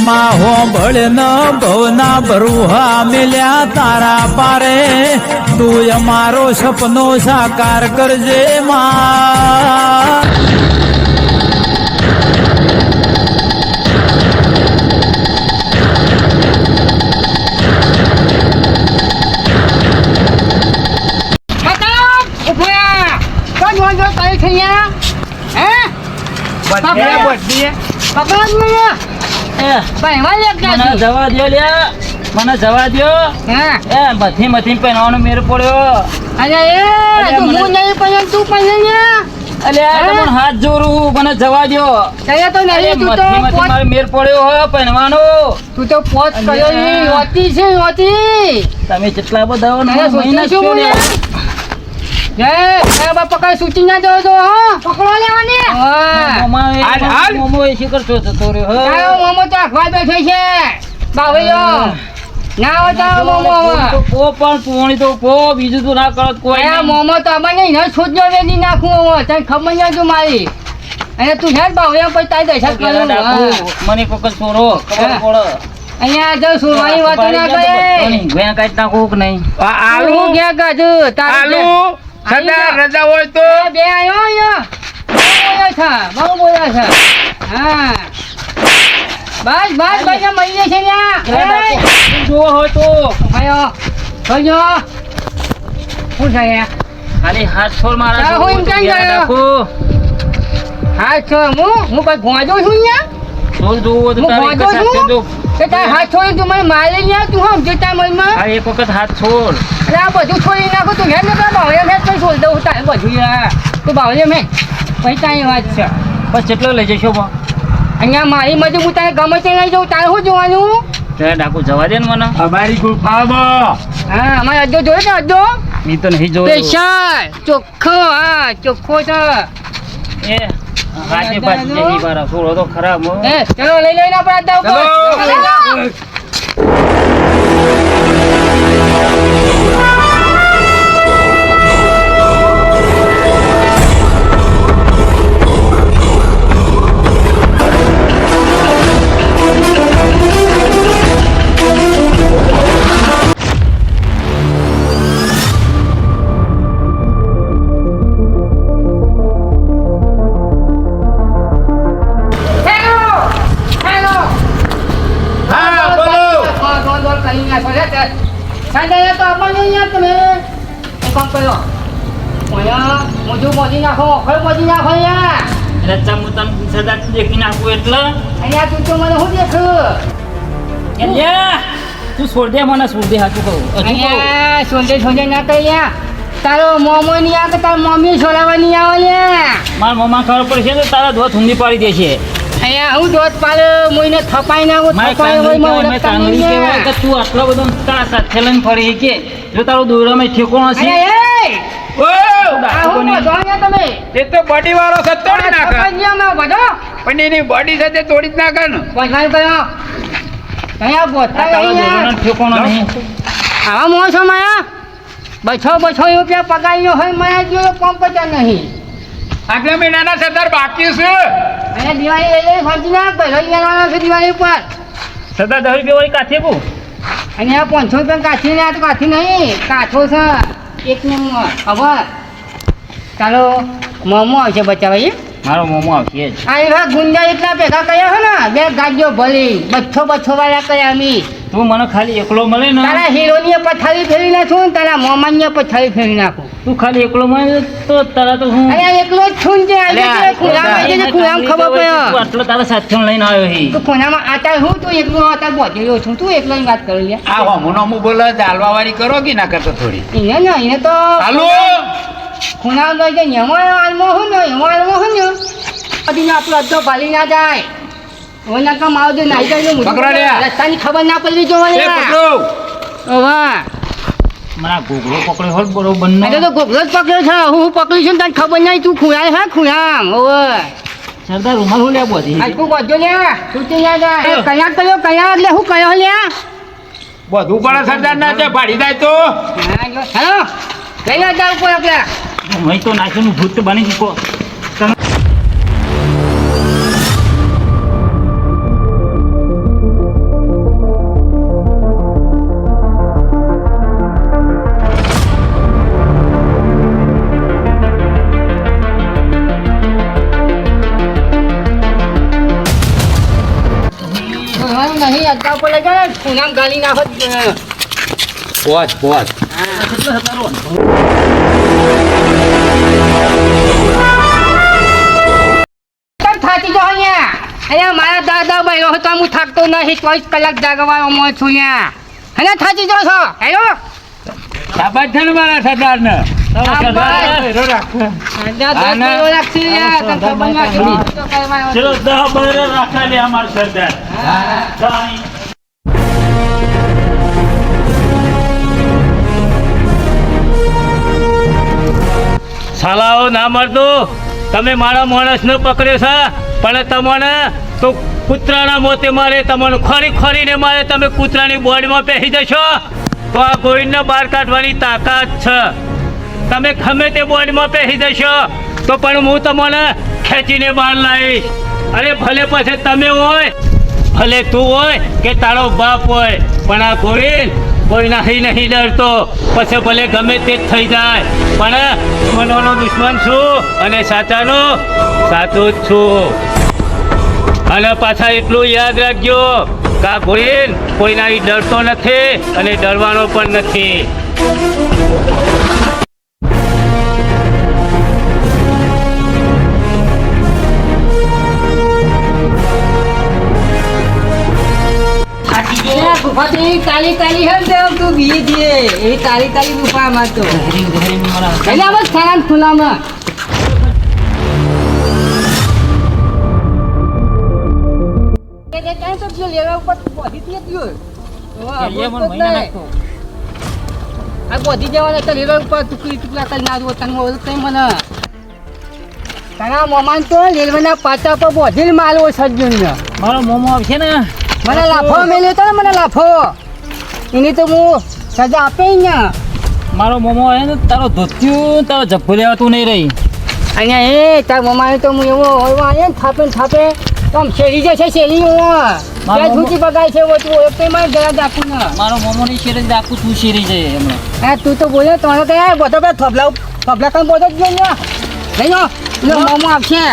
માં હોંભળ ન ભવના ભરુહા મિલ્યા તારા પારે તું અમારો સપનો સાકાર કરજે માં જવા દો લ્યા મને જવા દો એ મથી મથી પહેરવાનો મેર પડ્યો અલ્યા હાથ જોરું મને જવા દો મારે મેર પડ્યો હો પહેરવાનો તું તો પોત કર્યો હોતી છે હોતી તમે કેટલા બધા પકડ સૂચી ના દો તો પકડો લેવાની મોમો એ શિખર છો જતો રહ્યો મોમો તો આખવા બેઠો છે બાવળિયો ના હોતા મોમો પો પણ પોણી તો પો બીજું તો ના કરત કોઈ મોમો તો અમારે ન છોડજો વેદી નાખું તને ખબર નહીં તું મારી અને તું છે બાવળિયો પછી તારી દશા કરું મને પકડ છોરો ખબર પડે અહીંયા જો સુરવાની વાત ના કરે ગયા કાઢ નાખું કે નહીં આલુ ગયા કાજુ તારું સરદાર રજા હોય તો બે આયો અહીંયા બહુ બોલ્યા છે હા બસ બસ ભાઈ મળી જશે ને જોવો હોય તો આયો જોજો શું છે ખાલી હાથ છોડ મારા હું એમ કેમ ગયો હાથ છોડ હું કોઈ ભોંજો છું અહીંયા છોડ જોવો તો તારે એક સાથે જો કે તાર હાથ છોડી તું મને મારી લ્યા તું હમ જતા મનમાં આ એક વખત હાથ છોડ અરે આ બધું છોડી નાખો તું ઘેર ને બાવળિયા મેં કઈ છોડી દઉં તારે બધું યાર તું બાવળિયા મેં પછી તારી વાત છે બસ કેટલો લઈ જશો બા અહીંયા મારી મજૂર હું તારે ગમે તે લઈ જાઉં તારે શું જોવાનું ડાકુ જવા દે ને મને અમારી ગુફામાં હા અમારે અડ્ડો જોયો ને અડ્ડો મી તો નહીં જોયું સ્પેશિયલ ચોખ્ખો હા ચોખ્ખો છે એ આજે પાછી જઈ મારા છોડો તો ખરાબ હો એ ચલો લઈ લઈને આપણે અડ્ડા ઉપર તું છોડ દે મને છોડ દે હાચું કહું સોજે ના કહી તારો મોમો નહીં આવે તારો મમ્મી છોડાવવા નહીં આવે મારા મમ્મા ખબર પડશે તો તારા ધોત ઊંધી પાડી દેશે અહીંયા હું દોત પાલ મોઈને થપાઈ ના તું આટલો બધો તારા સાથે લઈને ફરી કે જો તારો દોરામાં ઠેકોણો છે તમે તે તો બોડી વાળો છે તોડી નાખે પણ એની બોડી સાથે તોડી જ નાખે ને ઠેકોણો નહીં આવા મોસો માયા બસો રૂપિયા પગાર્યો હોય માયા જેવો કોમ્પટર નહીં આગલા મહિનાના સરદાર બાકી છે અહીંયા દિવાળી લઈ ફરતી ના પહેલો લેવાનો છે દિવાળી ઉપર સરદાર 10 રૂપિયા વાળી કાઠી બહુ અહીંયા 500 રૂપિયા કાઠી ને આ તો કાઠી નહીં કાઠો છે એક નંબર ખબર ચાલો મોમો આવશે બચાવા મારો મોમો આવશે જ આ એવા ગુંડા એટલા ભેગા કર્યા છે ને બે ગાડીઓ ભલી બચ્છો વાળા કર્યા અમી તું મને ખાલી એકલો મળે ને તારા હીરોની પથારી ફેરી નાખું ને તારા મોમાની પથારી ફેરી નાખું તું ખાલી એકલો મળે તો તારા તો હું અરે એકલો જ છું ને ખુલામ ખબર પડ્યો આટલો તારા સાથે લઈને આવ્યો હી તું કોનામાં આટા હું તું એકલો આટા બોધેલો છું તું એકલો વાત કરી લે આ હમુનો મુ બોલે ચાલવા વાળી કરો કે ના કરતો થોડી એને ને એને તો હાલો ખૂણા ગઈ છે યમો આલમો હું ને અદીને આપણો અડધો ભાલી ના જાય ઓના કા માવદે નાઈ જાય પકડો લે રસ્તાની ખબર ના પડવી જોવાની એ પકડો વાહ મારા ગોગળો પકડ્યો હોત બરોબર નો તો ગોગળો જ પકડ્યો છે હું પકડી છું તને ખબર નહીં તું ખૂણાય હા ખૂણામ ઓવે સરદાર રૂમાલ હું લે બોધી આ તું ગોજો લે છૂટી ના જાય કલાક કર્યો કલાક એટલે હું કયો લે બધું પણ સરદાર ના છે ભાડી જાય તો હેલો કઈ ના જાવ કોઈ આપણે હું તો નાખીનું ભૂત બની ચૂકો નહીં અડધા ઉપર લઈ જાય પૂનામ ગાલી નાખો પોચ થાકી જાઓ અહીંયા અહીંયા મારા દાદા ભાઈઓ હતો હું થાકતો નહીં 24 કલાક જાગવાનો છું ત્યાં અને થાકી જાઓ છો હેલો શાબાશ છે ને મારા સરદારને. ચલો 10 બહેરા રાખા લે અમાર સરદાર. સાલાઓ ના મળતો તમે મારા માણસને પકડ્યો છે પણ તમને તો કૂતરાના મોતે મારે તમને ખોરીને મારે તમે કૂતરાની બોડીમાં પહેરી જશો તો આ ગોવિંદને બહાર કાઢવાની તાકાત છે. તમે ગમે તે બોડીમાં પહેરી જશો તો પણ હું તમને ખેંચીને બહાર લાવીશ. અરે ભલે પછી તમે હોય ભલે તું હોય કે તારો બાપ હોય પણ આ ગોવિંદ કોઈ નહીં ડરતો. પછી ભલે ગમે તે જ થઈ જાય પણ દુશ્મનોનો દુશ્મન છું અને સાચાનો સાચો જ છું. અને પાછા એટલું યાદ રાખજો કે આ ગોવિંદ કોઈના ડરતો નથી અને ડરવાનો પણ નથી. કાલી કાલી હે તું બીએ દીએ એ કાલી કાલી ગુફા માં તો એટલે આમ સ્થાન ખુલામાં બધી જવાના તો લેવલ ઉપર ટુકડી ટુકડા કરી નાખો તને ઓળખ મને તારા મોમાન તો રેલવેના પાટા પર બોધીને માલવો સજ્જન મારો મોમો આવશે ને મને લાફો મેલ્યો તો ને મને લાફો એની તો હું સજા આપે ને મારો મોમો આવે ને તારો ધોત્યું તારો જબ્બો લેવાતું નહીં રહી. અહીંયા એ તાર મમાને તો હું એવો હળવા આવ્યો ને થાપે તો આમ શેરી જશે શેરી ત્યાં છૂટી બગાય છે તું ઓળખતે મારે જરા દાખું ને મારો મોમો ની શેરી દાખું તું શેરી જાય હમણાં. હા તું તો બોલ્યો તો કયા બધો પેલા થોભલા કામ બધો જ ગયો લઈ લો પેલો મોમો આવશે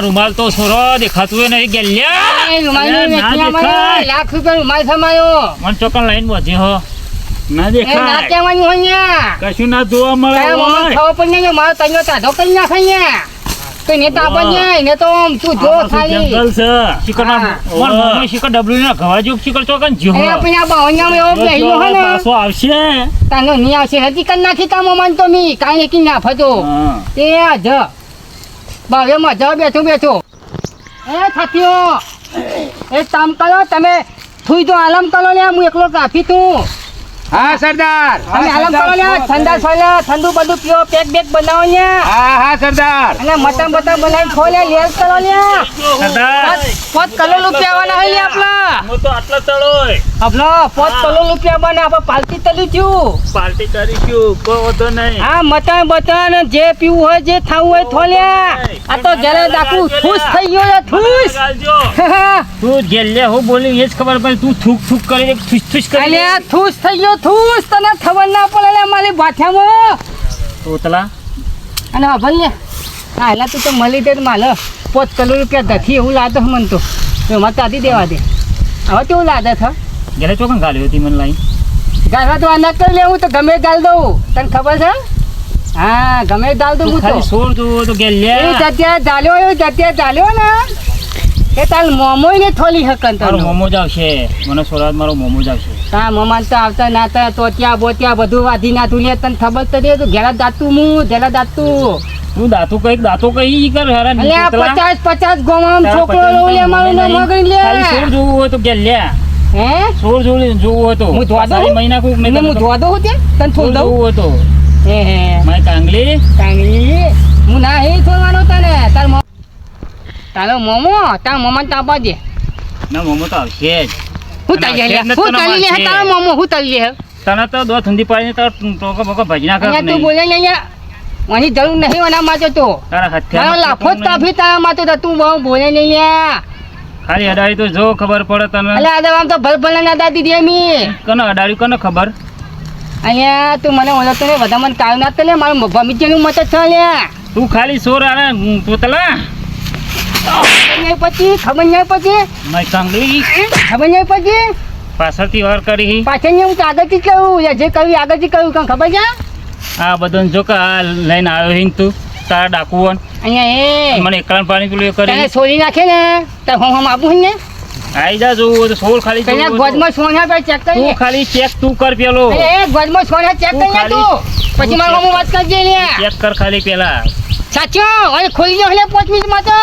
રૂમાલ તો સોરો દેખાતું નહીં ગેલ્યા લાખ રૂપિયા રૂમાલ સમાયો મન ચોકન લાઈન બોજી હો ના ના દેખાય કહેવાનું હોય કશું ના જોવા મળે ખબર પણ નહીં મારો તૈયો તાધો કરી નાખે તો ને તો આપણને ને તો તું જો ખાલી જંગલ છે શિકર ના મન મોમો શિકર ડબલ્યુ ના ગવાજો શિકર ચોકન જો એ આપણે આ બાવણિયામાં એવો બેહીનો હે ને પાછો આવશે તાનો ની આવશે હકીકત નાખી તા મોમાન તો મી કાઈ કી ના ફતો એ આ જ બાવેમાં જ બેઠો એ સાથીઓ એક કામ કરો તમે થુઈ તો આલમ કરો લે હું એકલો કાફી તું હા સરદાર તમે આલમ કરો લે ઠંડા સોલે ઠંડુ બધું પીઓ પેક બેક બનાવો ને હા સરદાર અને મટન બટન બનાવી ખોલે લેસ કરો લે સરદાર 5 કરોડ રૂપિયા વાળા હે આપલા હું તો આટલા ચડોય આપલો 5 કરોડ રૂપિયા બને આપણે પાલતી તલી છું પાર્ટી કરીશું કોઈ વાંધો નહીં હા મટન બટન જે પીવું હોય જે ખાવું હોય થોલ્યા આ તો જરે દાકુ ખુશ થઈ ગયો રે ખુશ તું જેલે હું બોલી એ જ ખબર પડે તું થૂક થૂક કરી થુસ થુસ કરી અલ્યા ખુશ થઈ ગયો ખુશ તને ખબર ના પડે લે મારી ભાઠામાં તોતલા અને હા ભલે હા એટલે તું તો મળી દે માલ 5 કરોડ રૂપિયા દથી એવું લાદે મન તો એમાં તાતી દેવા દે હવે કેવું લાદે છે ઘરે ચોકન ગાલ્યો હતી મને લાઈ ગાળવા તો આ ના કરી લેવું તો ગમે ગાલ દઉં તને ખબર છે હા ગમે ગાલ દઉં હું તો ખાલી સોર જો તો એ ગેલ્યા જગ્યા ચાલ્યો ને એ તાર મોમોય ને થોલી હકન મારો તો મોમો જ આવશે મને સોરાત મારો મોમો જ આવશે તા મમાન તો આવતા નાતા તો ત્યાં બોત્યા બધું વાધી નાતું લે તને ખબર તો દે તો ઘેરા દાતું હું ઘેરા દાતું તું દાતો કઈ કર હેરાન અલ્યા 50 ગોમામ છોકરો લઉં લે મારું નામ મગન લે ખાલી સોર જોવું હોય તો ગેલ્યા હે સોર જોવું હોય તો હું ધોવા દઉં? મહિના કોક એને હું ધોવા દઉં ત્યાં તને સોર થોડ દઉં જોવું હોય તો હે મારી કાંગલી કાંગલી હું ના હે થોડવાનો તને તારો મોમો તાર મોમાન તાપા દે ના મોમો તો આવશે જ હું તલી લે હું તલી લે તારો મોમો હું તલી લે તને તો દો ઠંડી પાડીને તાર ટોકો બોકો ભજી નાખે અહીંયા તું બોલે ને અહીંયા મને જરૂર નહીં એના માટે તો તારા મારો હથિયાર લાફો જ કાફી તારા માટે તો તું બહુ બોલે નહીં લ્યા ખાલી અડાડી તો જો ખબર પડે તને એટલે આજે આમ તો ભલ ના દાદી દે મી કને અડાડી કને ખબર અહીંયા તું મને ઓળખતો ને બધા મને કાળ ના તો લે મારું ભમીચેનું મત જ છે લ્યા તું ખાલી સોર આને તોતલા ખબર નહીં પછી મેં કાંગલી ખબર નહીં પછી પાછળથી વાર કરી પાછળ હું તો આગળથી જ કહું જે કહ્યું આગળથી કહ્યું કાં ખબર છે આ બધાને જો કે આ લઈને આવ્યો હિંગ તું તારા ડાકુવન અહીંયા મને એકલાને પાણી પેલું એ તને કરી છોડી નાખે ને તો હું આપું ને આઈ જા જોવું હોય તો સોળ ખાલી તને જોવું હોય તો. ગોદમાં સોના પર ચેક કરી તું ખાલી ચેક તું કર પેલો એ ગોદમાં સોના ચેક તું કરી લે તું પછી મારું હું વાત કરજે લ્યા ચેક કર ખાલી પેલા સાચો હવે ખોલી દો એટલે 5 મિનિટમાં તો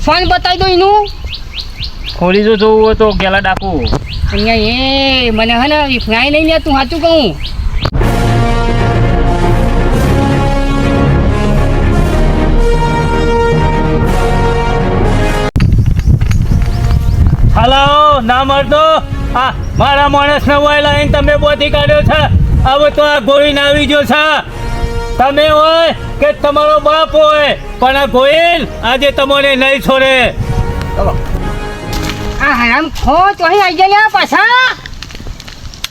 ફોન બતાવી દો એનું ખોલી જો જોવું હોય તો ગેલા ડાકુ અહીંયા એ મને હે ને વિફરાય નહીં ને તું સાચું કહું હલો ના મળતો આ મારા માણસને વય લાવીને તમે બોધી કાઢ્યો છે હવે તો આ ગોળીને આવી ગયો છે તમે હોય કે તમારો બાપ હોય પણ આ ગોયલ આજે તમને નહીં છોડે આ હરામ ખો તો અહીં આવી ગયા પાછા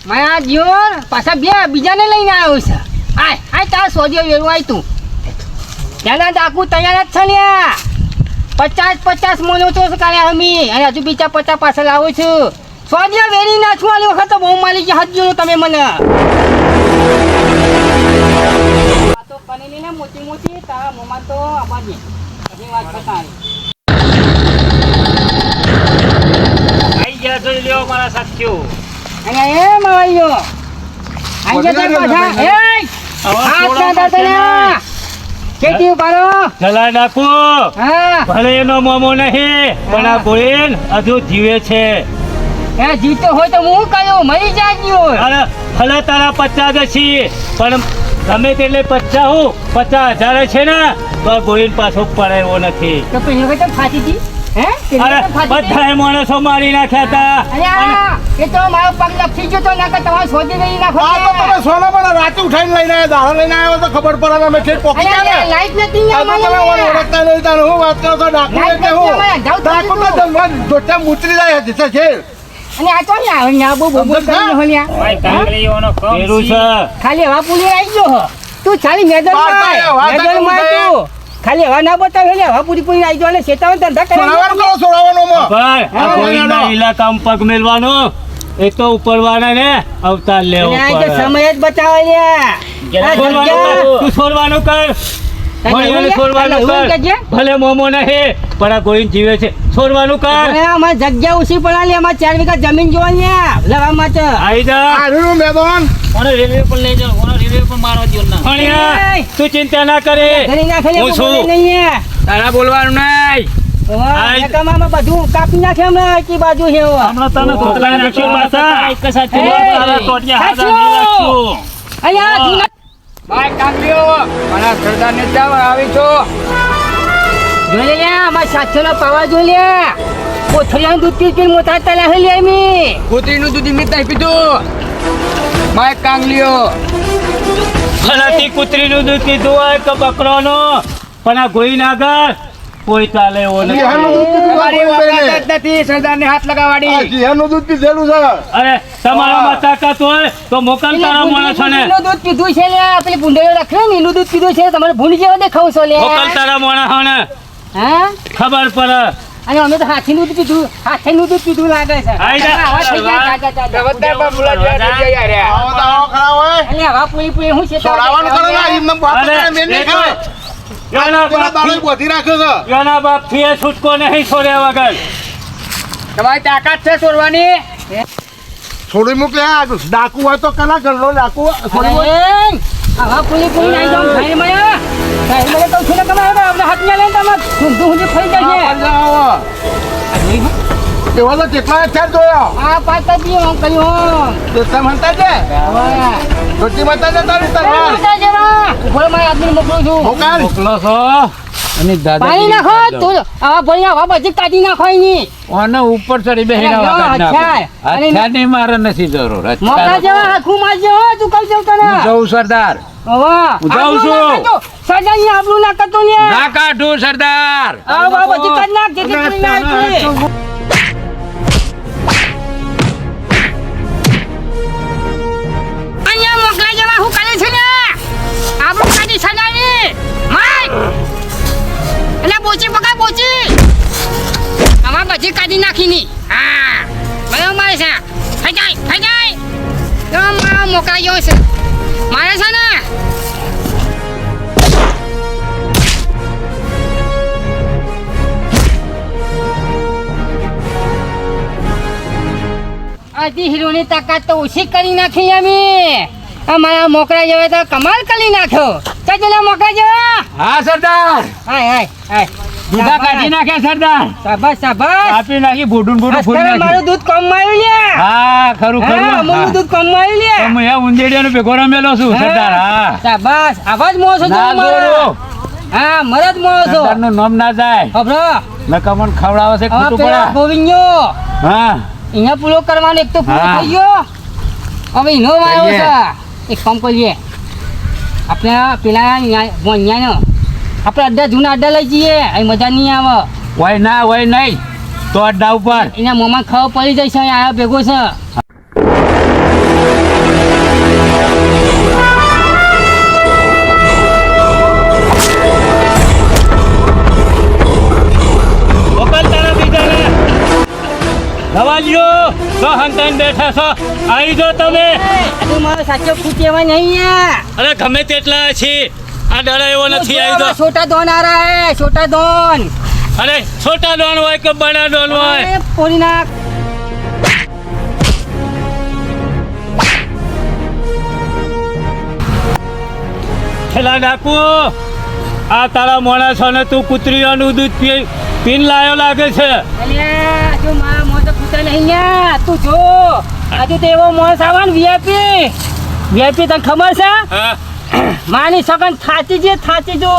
મારા જીવન પાછા બીજાને લઈને આવ્યો છે આય તાર સોજ્યો વેરું આય તું ત્યાંના ડાકુ તૈયાર જ છે લ્યા 50 મોનો તો કાલે હમી અને હજુ બીજા 50 પાછળ આવું છું સોજ્યો વેરી નાખું આલી વખત તો બહુ માલી ગયા હજુ તમે મને વાતો કરેલી ને મોટી તારા મોમાં તો આબાજી હજી વાત બતાવી આઈ ગયા જોઈ લ્યો મારા સાથીઓ અને એ માવાઈયો આઈ જતા પાછા એ હાથ ના દાતના ખેતી ઉપાડો ચલા ડાકુ હા ભલે એનો મોમો નહીં પણ આ ગોયલ હજુ જીવે છે એ જીતો હોય તો હું કયો મરી જાજો અરે ભલે તારા 50 છીએ પણ ગમે તેટલે 50 હું 50,000 છે ને તો આ ગોયલ પાછો પડે એવો નથી તો પેલી વખત ફાટી હતી હે પેલી અરે વખત ફાટી હતી? બધાએ માણસો મારી નાખ્યા હતા અરે આ, એ તો મારો પગ લપસી ગયો તો નાકે તમારે શોધી નહીં નાખો આ તો તમે સોના પર રાતે ઉઠાઈને લઈને આવ્યા દાડો લઈને આવ્યો તો ખબર પડે અમે ઠેઠ પોકી અરે ગયા આ ને લાઈટ નથી ને આ તો તમે અમારે. ઓળખતા નહીં તારે હું વાત કરો છો ડાકુ લાઈટ એટલે હું નથી અમારે. જાઉં તો ડાકુ તો દીધું. જમવા દોટા મૂતરી જાય છે છે અને આ તો ને આવે ને આ બહુ બહુ સમજો કરીને ને? હોલ્યા. ભાઈ કાંગલીઓનો કમ પેરું છે ખાલી હવા પુલી આવી ગયો હો. તું ખાલી મેદાન વાર્તા એ, વાર્તા મેદાન માં કેવું છે? તું ખાલી હવા ના બતાવે એટલે હવા પૂરી પૂરી આવી ગયો અને શેતાવન ધંધા કરે સોનાવાનું કરો સોનાવાનું માં ભાઈ આ હા, ગોયલના હા. ઇલાકામાં પગ મેલવાનો એ તો ઉપરવાના ને અવતાર લેવો અને આ તો પડે સમય જ બતાવે લ્યા. આ છોડવાનું જગ્યા. કર, તું છોડવાનું કર તને ગોયલને એવું છોડવાનું એવું કર કહેજે. ભલે મોમો નહીં પણ આ ગોયલ જીવે છે છોડવાનું કર અને અમારે જગ્યા ઓછી પડાલી અમારે 4 વીઘા જમીન જોવાની લ્યા લેવા માટે આઈ જા આનું મેદાન રેલવે પર લઈ જાઓ રેલવે પર મારવા દો ના ભણ્યા તું ચિંતા ના કરે ઘરે નાખે હું છું. નહીં તારા બોલવાનું નહીં આઈ. નકામામાં બધું કાપી નાખે હમણાં એકી બાજુ છે એવો. હમણાં તને તોતલા નાખ્યો પાછા એક સાથે એ, તારા ટોટિયા હાથા સાચું. નહીં રાખશું. અહીંયા જૂના ભાઈ કાંગલીઓ મારા સરદારને જાવ આવી છો જોઈ લે લ્યા, અમારા સાથીઓના પાવા જોઈ લે કોથળિયાનું દૂધ પી પીને મોટા તળા હે લે એમી. કૂતરીનું દૂધ મિત નહીં પીધું ભાઈ કાંગલીઓ ફલાતી કૂતરીનું દૂધ પીધું હોય કે બકરોનું પણ આ ગોઈને આગળ કોઈ ચાલે એવો નથી જીહાનું દૂધ પીધું તમારી કોઈ વખત નહીં. જ નથી સરદારને હાથ આ લગાવવાની જીહાનું દૂધ પીધેલું છે અરે તમારામાં તાકાત હોય તો મોકલ તારા માણસોને ભૂંડીનું દૂધ પીધું છે લે પેલી ભૂંડળીઓ રાખે ને એનું દૂધ પીધું છે તમારે ભૂંડ જેવો દેખાવ છો લે મોકલ તારા માણસોને હા ખબર પડે અને અમે તો હાથીનું દૂધ પીધું હાથીનું દૂધ પીધું લાગે છે આઈ જા. આવા થઈ ગયા, જા, જા, જા, જા. બધા બાબુલા જેવા થઈ ગયા રે. આવો તો આવો ખરા હોય એટલે હવા પૂરી પૂરી હું છે સોડાવાનું કરે ને એમને બાપ અરે, કરે મેં નહીં એક ખાય એના પેલા દાડો બાપથી- બોધી રાખ્યો છે એના બાપથી એ છૂટકો નહીં છોડ્યા વગર તમારી તાકાત છે છોડવાની છોડી મૂકે આ ડાકુ હોય તો કના ઘરનો ડાકુ છોડી મૂકે. હવા પૂરી પૂરી આવી જાઉં ખાઈ મળ્યા ખાઈ મળે તો છું ને તમારે આપણે હાથ ને લઈને તમે ઊંધું ઊંધું ખાઈ આ જશે પંજા આવો. એવા તો કેટલા ચાર જોયો આ પાતા જી હું કહ્યું તેમ હંતા છે રોટી માતા છે તારી તલવાર ઉપર મારા આદમી મોકલું છું મોકલ મોકલો છો અને પાણી નાખો તું આવા ભણી આવા બધી કાઢી નાખો એની ઓને ઉપર ચડી બેહીને અરે વગાડ નાખો. અચ્છા. અને હથિયારની મારે નથી જરૂર મોકા જેવા આખું મારજે હો તું કહી દઉં તને હું જઉં સરદાર વાહ હું જાઉં છું. સજાની આબરૂ ના કરતો ને ના કાઢું સરદાર. આ વાહ બધી કર નાખ જેથી કરી નાખ અહીંયા મોકલાઈ જવા હું કરે છે ને આબરૂ કાઢી સજાની માય એટલે બોચી પકડ બોચી આમાં બધી કાઢી નાખીની હા બરાબર મારે છે થઈ જાય તો મારા મોકલાઈ ગયો છે મારે છે ને આજી હીરોની તાકાત તો ઓછી કરી નાખી અમે અમારા મોકળા જેવા તો કમાલ કરી નાખ્યો ચાલ મોકળા જેવા હા સરદાર. હાય દૂધા કાઢી નાખ્યા સરદાર. શાબાશ આપી નાખી બુડું ફોડી અત્યારે મારું નાખ્યું. દૂધ કમ આવ્યું લે હા ખરું હા ખરું. અમૂલનું દૂધ કમ આવ્યું લે તમે એ ઉંદેડિયાનો ભેગો રમેલો છું સરદાર. હા શાબાશ આવાજ મોસો છો ના મારા દોરો. હા મરદ મોસો સરદારનું નામ ના જાય. ખબરો નકા મને ખવડાવે છે આ ખોટું પેલા પડે. ગોવિંદો હા અહીંયા પૂરો કરવાનો એક તો પૂરો હા. થઈ ગયો હવે એનો વાયો કરીએ. છે એક કામ કરીએ આપણે પેલા વન્યાનો આપણે અડ્ડા જૂના અડ્ડા લઈ જઈએ અહીં મજા નહીં આવે હોય ના હોય નહીં તો અડ્ડા ઉપર. એના મોંમાં ખબર પડી જાય છે અહીં આયા ભેગો છે મોકલ તારા બીજાને નવાજીઓ તો હંતાઈને બેઠા છો આવી જો તમે હજુ મારો સાચો ખુદ એવા નહીં યાર અરે ગમે તેટલા છે આ ડર એવો નથી આવી તો છોટા દોન આ રહા હે છોટા દોન અરે છોટા ડોન હોય કે બડા ડોન હોય અરે પોરી નાખ છેલ્લા ડાકુ આ તારા માણસોને તું કૂતરીઓનું દૂધ પીન લાયો લાગે છે અલ્યા જો મારા મોં તો ખૂટા નહીં યાર તું જો હજુ તો એવો મોણસ આવે ને વીઆઈપી તને ખબર છે હા માની સગન થાચી જો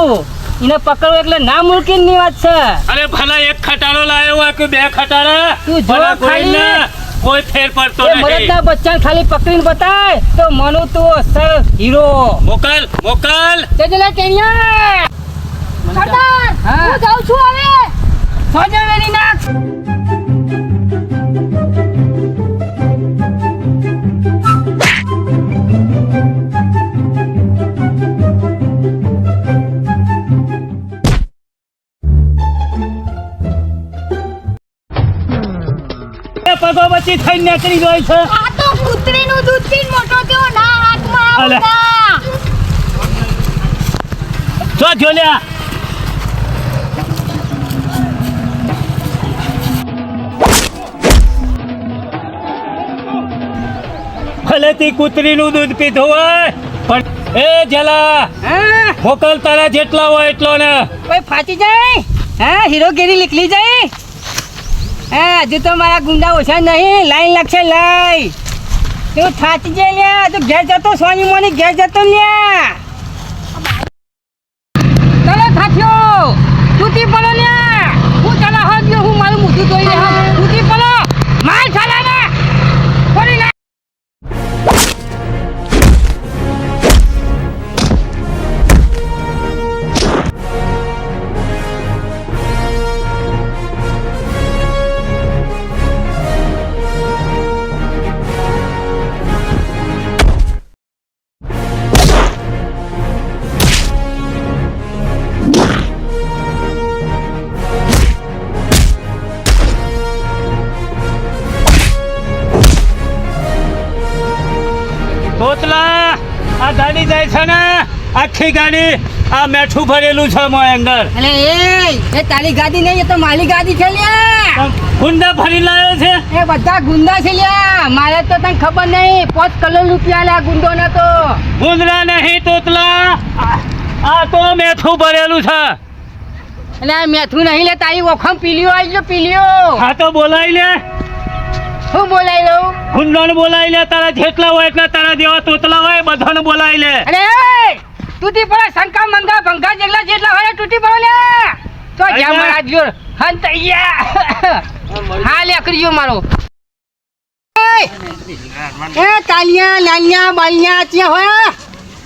એને પકડવું એટલે ના મુમકિનની વાત છે અરે ભલા એક ખટારો લાયો હોય કે બે ખટારા તું જો ભલા ખાલી. કોઈને કોઈ ફેર પડતો એ નથી મરદના બચ્ચાને ખાલી પકડીને બતાય તો મનુ તો અસલ હીરો મોકલ જજલા ટેણિયા સરદાર હું જાઉં છું હવે સોજે વેરી નાખ પગો બચી થઈને નીકળી જાય છે આ તો કૂતરીનું દૂધ પીને મોટો થયો ના હાથમાં અલે. આવતા જો જોલ્યા ભલે તી કૂતરીનું દૂધ પીધું હોય પણ એ જલા હા મોકલ તારા જેટલા હોય એટલો ને કોઈ ફાટી જાય હા હીરોગીરી નીકળી જાય હા હજુ તો મારા ગુંડા ઓછા નહીં લાઈન લાગશે લાઈ તું થાચી જાય લ્યા તું ઘેર જતો સોની મોની ઘેર જતો લ્યા ચલો થાચ્યો તૂટી પડો લ્યા હું ચલા હોત ગયો હું મારું મોઢું ધોઈ રહ્યા તૂટી પડો માર ચાલા ને ફરી લા તોતલા આ ગાડી જાય છે ને આખી ગાડી આ મેઠું ભરેલું છે મોય અંદર અલે એ તારી ગાડી નહીં એ તો મારી ગાડી છે લ્યા ગુંડા ભરી લાયો છે એ બધા ગુંડા છે લ્યા મારે તો તને ખબર નહીં 5 કરોડ રૂપિયા લ્યા ગુંડો ને તો ગુંદરા નહીં તોતલા આ તો મેઠું ભરેલું છે એટલે આ મેથું નહીં લે તારી ઓખમ પીલિયો આવી ગયો પીલિયો હા તો બોલાવી લે હું બોલાઈ લઉં ગુંડાને બોલાવી લે તારા જેટલા હોય એટલા તારા જેવા તોતલા હોય બધાને બોલાવી લે અરે તૂટી પડે શંકા મંગા ભંગા જેટલા હોય તૂટી પડો લે તો જ્યાં મારા જો હંતૈયા હા લે કરીયો મારો એ કાલિયા લાલિયા બાલિયા ત્યાં હોય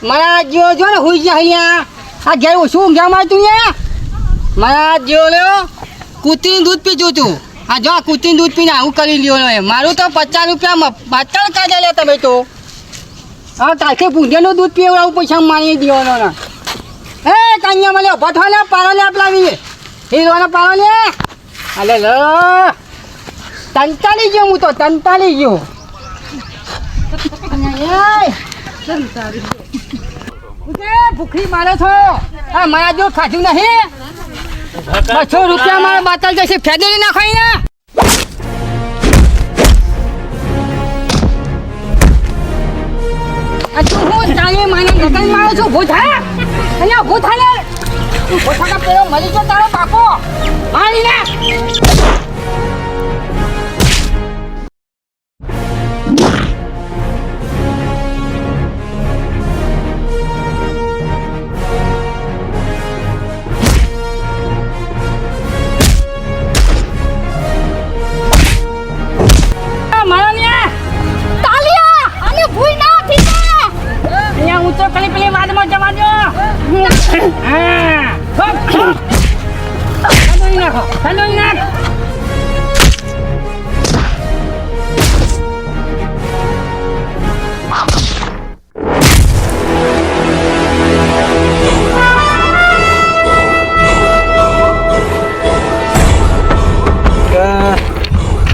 મારા જીવો જો ને હુઈ ગયા અહીંયા આ ઘેર ઓછું ઊંઘ્યા મારતું યા મારા જીવો લ્યો કૂતરીનું દૂધ પીધું તું આ જો કૂતરીનું દૂધ પીને આવું કરી લ્યો ને મારું તો 50 રૂપિયા બાટલ કાઢે લે તમે તો હા તાકે પૂંજેનું દૂધ પીવડાવું પૈસા મારી દેવાનો ને એ કાંયા મળ્યો ભઠો લે પારો લે આપલાવી હીરોને પારો લે અલે લો તંતાલી ગયો હું તો તંતાલી ગયો ભૂખી મારો છો આ મારા જો ખાધું નહીં 200 રૂપિયા મારા બાતલ જશે ફેદરી નાખાઈ ને આ તું હું તાળી માને ગગન મારો છો ભૂત હે અહીંયા ભૂત હાલે તું ભૂતના પેલો મરી ગયો તારો બાપો મારી ને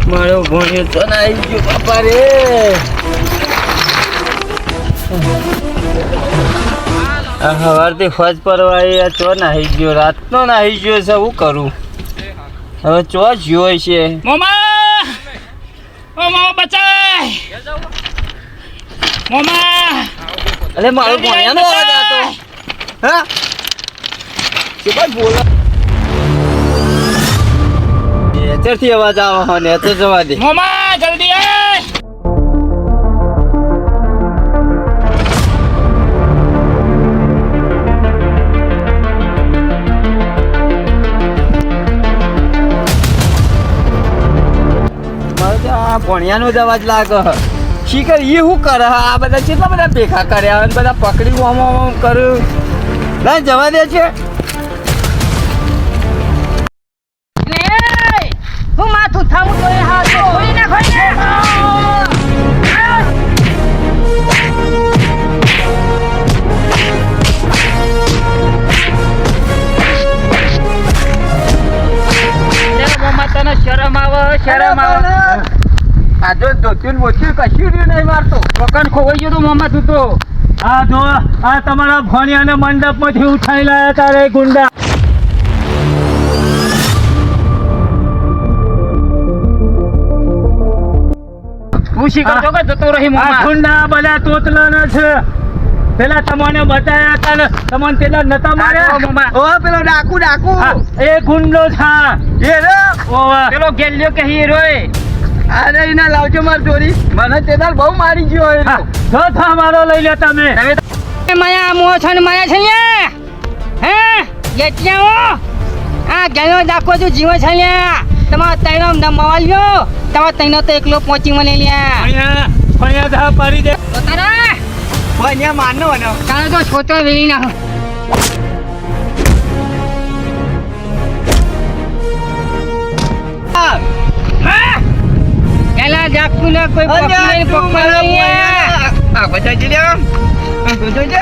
મારો ભણ્યો તો ના આવી ગયો બાપા રે સવારથી ફજ પરવાય ચો નાહી ગયો રાતનો નાહી ગયો છે શું કરું હવે ચો જ્યો છે મોમા ઓ મામા બચાય મોમા અરે મારો ભણ્યા નો અવાજ આતો હા કે ભાઈ બોલા નેચરથી અવાજ આવે ને તો જવા દે મોમા જલ્દી આય ભણિયાનો જ અવાજ લાગે શીખર એ શું કરે આ બધા કેટલા બધા ભેગા કર્યા અને બધા પકડી આમ કર્યું ના જવા દે છે હું માથું થાવું તો એ હાથ ધોઈ નાખો તને શરમ આવે આ જો ધોત્યું મોત્યું કશું નહીં મારતો પકડ ખોવાઈ ગયો તો મોમાં તું તો આ જો આ તમારા ભણિયાને મંડપમાંથી ઉઠાઈ લાયા તારે ગુંડા પૂછી કરતો કે જતો રહી આ મોમાં ગુંડા બધા તોતલાના છે પેલા તમને બતાયા હતા ને તમને પેલા નતા માર્યા ઓ પેલો ડાકુ હા, એ ગુંડો છે એ રે ઓવા પેલો ગેલ્યો કે હીરો અરે એના લાવજો માર ચોરી મને તેદાર બહુ મારી ગયો એ જો થા મારો લઈ લે તમે માયા મો છન માયા છે ને હે જેટિયાઓ આ ગેલો ડાકો જો જીવ છે ને તમાર તૈનો ન મવાલ્યો તમાર તૈનો તો એકલો પહોંચી મને લ્યા અહીંયા ધા પાડી દે તારા ભણિયા માનો ને તારો તો છોતો વેલી ના એલા જાકુ ને કોઈ પકડી આ બધા જ લે આ બધો જ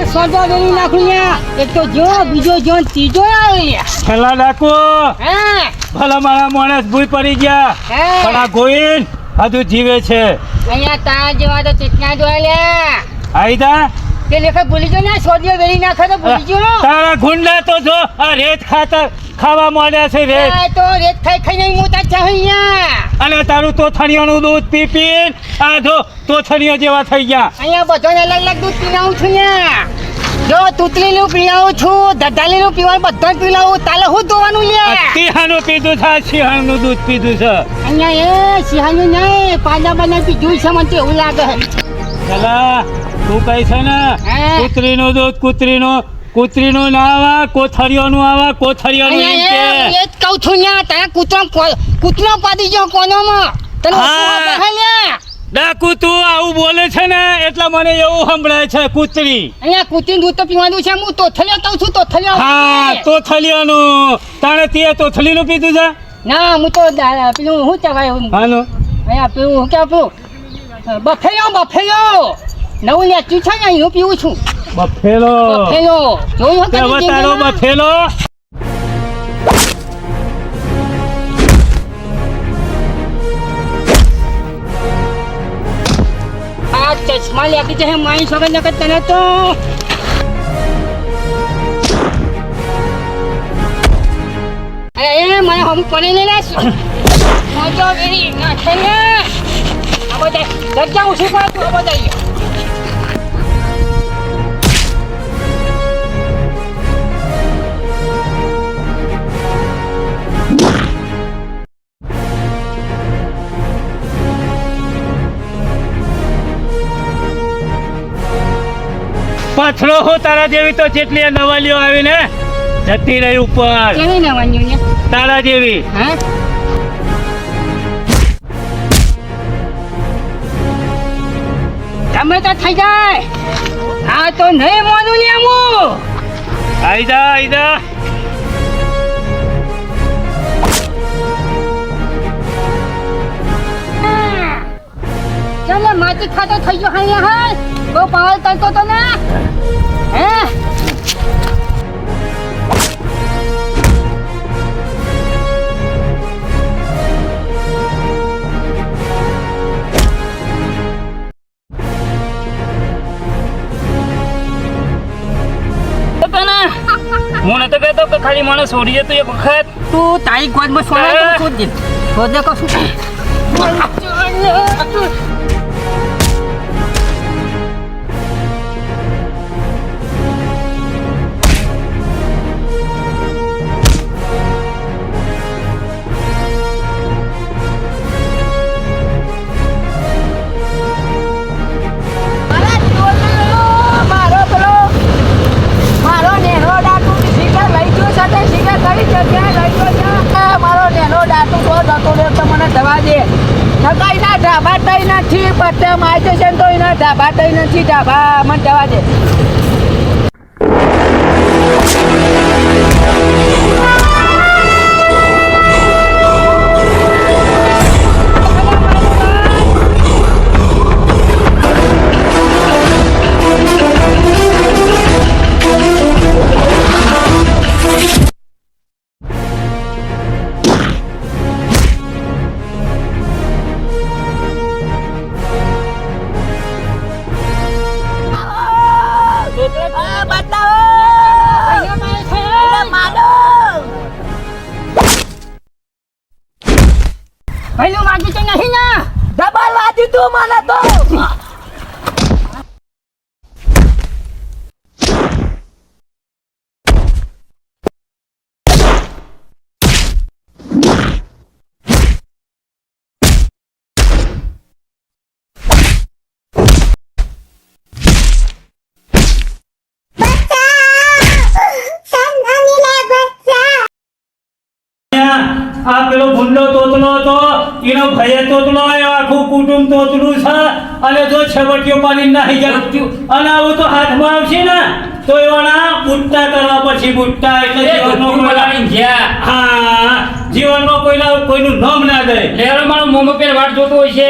સોજા વેલી નાખું એક તો જો બીજો જો ત્રીજો આવે છેલ્લા ડાકુ હે ભલા મારા માણસ ભૂઈ પડી ગયા હે પણ આ ગોઈન હજુ જીવે છે અહીંયા તા જેવા તો ચિતના જોયા લે આઈદા તે લેખે ભૂલી ગયો ને સોજો વેલી નાખે તો ભૂલી ગયો તારા ગુંડા તો જો આ રેત ખાવા માંડ્યા છે રેત તો રેત ખાઈ ખાઈને મોટા છે અહીંયા અને તારું તોથણીઓનું દૂધ પી પી આ જો તોથણીઓ જેવા થઈ ગયા અહીંયા બધાને અલગ અલગ દૂધ પીલાવું છું ને જો તૂતલીનું પીલાવું છું દધાલીનું પીવાનું બધું પીલાવું તાલે હું ધોવાનું લે સિંહાનું પીધું છે સિંહાનું દૂધ પીધું છે અહીંયા એ સિંહાનું નહીં પાંજાબાને પીધું છે મને તો એવું લાગે ચલા તું કહે છે ને હે? કૂતરીનું દૂધ કૂતરીનું ના આવે કોથળીઓનું આવે કોથળીઓનું એમ કે એ જ કહું છું ને તારા કૂતરો પાડી ગયો કોનોમાં તને હા. ઓછું ને ડાકુ તું આવું બોલે છે ને એટલે મને એવું સંભળાય છે કૂતરી અહીંયા કૂતરીનું દૂધ તો પીવાનું છે હું તોથલિયો કહું છું તોથલિયો હા તોથલીઓનું તાણે તે તોથલીનું પીધું છે ના હું તો પેલું શું કહેવાય હાનું અહીંયા પેલું શું કહેવાય પેલું બફેલો નવું લેચ્યું છે ને હું પીવું છું બફેલો બફેલો જોયું તે હતું તારો બફેલો આ ચશ્મા લેતી છે મારી સગન નકર તને તો એ મને હમ પડી લે મોજો વેરી નાખે ને આ બધા જગ્યા ઉછી પા તું આ બધા પાછળો હો તારા જેવી તો જેટલી નવાલીઓ આવીને જતી રહી ઉપર કેવી નવાનું ને તારા જેવી હા તમે તો થઈ જાય આ તો નહીં માનું ને હું આઈ જા ચાલે માટી ખાતો થઈ ગયો હા હા બહુ પાવર કરતો તો ને હે હું નતો કહેતો કે ખાલી મને છોડી દે તું એક વખત તું તારી ગોદમાં સોના તો છોડ દે છોડ દે કશું ઢાબા મને જવા દે પહેલું વાગ્યું તો નહીં ને ડબલ વાગ્યું તું મને તો આ પેલો ભૂંડો તોતલો હતો એનો ભય તોતલો આવ્યો આખું કુટુંબ તોતલું છે અને જો છેવટીઓ પાણી નાહી જાય અને આવું તો હાથમાં આવશે ને તો એવાના બુટ્ટા કરવા પછી બુટ્ટા એટલે જીવનમાં કોઈનું નામ ના દે લેરો મારો મોમો પેર વાટ જોતો હોય છે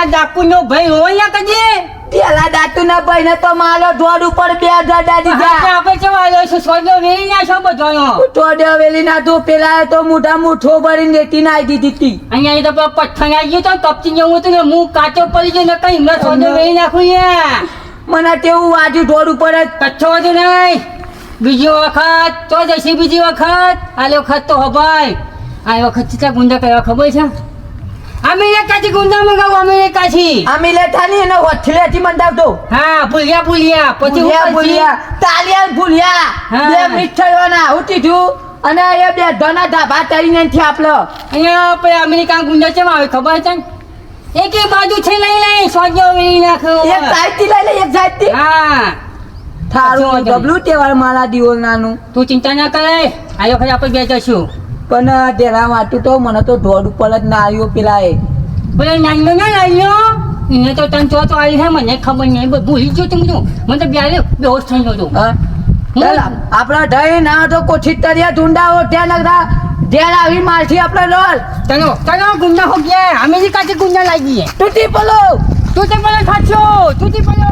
ડાકુનો ભાઈ હોય ને કદી પેલા દાતુ ના ભાઈ ને તો મારો ઢોર ઉપર બે દાદી આપણે કેવા આવ્યો છે સોજો વેરી ના છો બધાનો ઢોર વેલી ના તું પેલા તો મોઢા મુઠ્ઠો ભરીને લેતી ના આવી દીધી અહીંયા તો પઠ્ઠણ આવી ગયો તો કપચી જેવું હતું ને હું કાચો પડી ગયો ને કઈ હમણાં સોજો વેરી નાખું યાર મને તેવું વાજુ ઢોર ઉપર જ કચ્છો હતું નહીં બીજી વખત તો જઈશી બીજી વખત આ વખત તો હબાઈ આ વખત ચીતા ગુંડા કરવા ખબર છે અમેરિકાથી ગુંડા મંગાવું અમેરિકાથી અમિલેઠાની એનો હોથલેથી મંડાવતો હા ભૂલ્યા પછી ભૂલ્યા હું ભૂલ્યા તાલિયા ભૂલ્યા હા. 2 મિનિટ થવાના હું કીધું અને એ બે ધના ધાબા તરીને નથી આપલો અહીંયા પછી અમેરિકા ગુંડા ચમ આવે ખબર છે ને? એક બાજુ છે લઈ સોજો વેરી નાખો એક સાઈડથી લઈ લે એક સાઈડથી હા થારું સાચી વાત. ડબલું તહેવાર મારા દિવસ નાનું તું ચિંતા ના કરે આ વખતે આપણે બે જશું પણ તેના માટે તો મને તો ધોડ ઉપર જ ના આવ્યો પેલા એ બોલે નાનો ના લાવ્યો એને તો તને ચોથો આવી છે મને ખબર નહીં ભૂલી ગયો તું મને તો બ્યારે બેહોશ થઈ ગયો તું હા ચાલ આપણા ઢઈ ના તો કોઠી તરિયા ઢૂંઢાઓ ત્યાં નગરા ધ્યાન આવી મારથી આપણે રોલ ચલો ચલો ગુંડા હો ગયા અમેરિકાથી ગુંડા લાગી તૂટી પલો તું તે બોલે સાચો તું તે બોલો